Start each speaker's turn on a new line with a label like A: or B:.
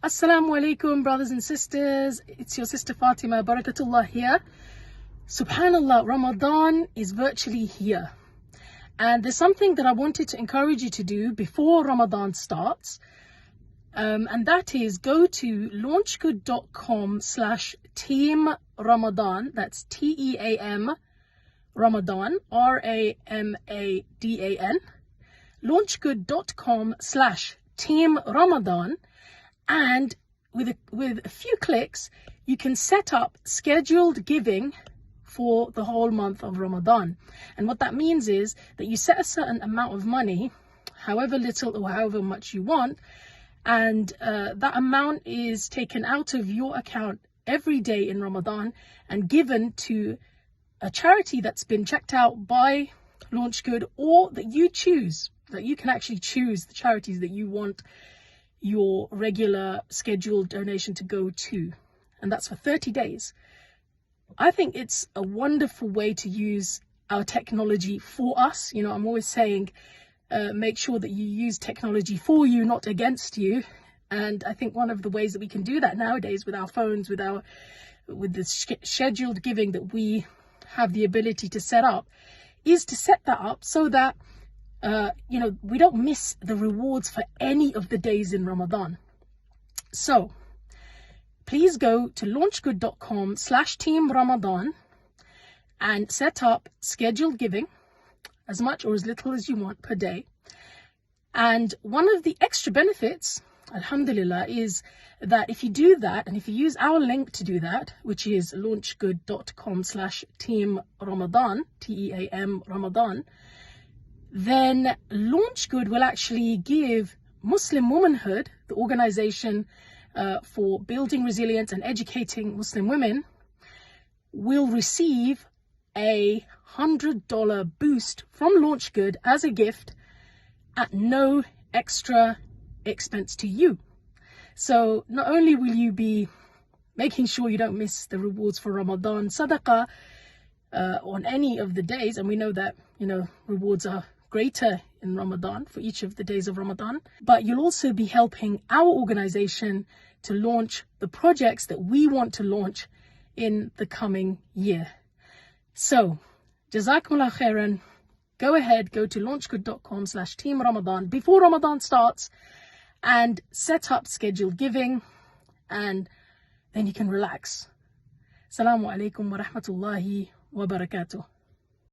A: Assalamu alaikum, brothers and sisters. It's your sister Fatima Barkatulla here. Subhanallah, Ramadan is virtually here. And there's something that I wanted to encourage you to do before Ramadan starts. And that is go to launchgood.com/team Ramadan. That's TEAM Ramadan, RAMADAN. Launchgood.com/team Ramadan. And with a few clicks, you can set up scheduled giving for the whole month of Ramadan. And what that means is that you set a certain amount of money, however little or however much you want, and that amount is taken out of your account every day in Ramadan and given to a charity that's been checked out by LaunchGood, or that you choose, that you can actually choose the charities that you want your regular scheduled donation to go to, and that's for 30 days. I think it's a wonderful way to use our technology for us. You know, I'm always saying make sure that you use technology for you, not against you. And I think one of the ways that we can do that nowadays with our phones, with the scheduled giving that we have the ability to set up, is to set that up so that we don't miss the rewards for any of the days in Ramadan. So please go to launchgood.com/team Ramadan and set up scheduled giving, as much or as little as you want per day. And one of the extra benefits, alhamdulillah, is that if you do that, and if you use our link to do that, which is launchgood.com/team Ramadan, TEAM Ramadan, then LaunchGood will actually give Muslim Womanhood, the organization for building resilience and educating Muslim women, will receive a $100 boost from LaunchGood as a gift at no extra expense to you. So not only will you be making sure you don't miss the rewards for Ramadan Sadaqah on any of the days, and we know that rewards are greater in Ramadan for each of the days of Ramadan, but you'll also be helping our organization to launch the projects that we want to launch in the coming year. So Jazakumullah khairan. Go ahead, go to launchgood.com/team Ramadan before Ramadan starts and set up scheduled giving, and then you can relax. Assalamu alaikum wa rahmatullahi wa barakatuh.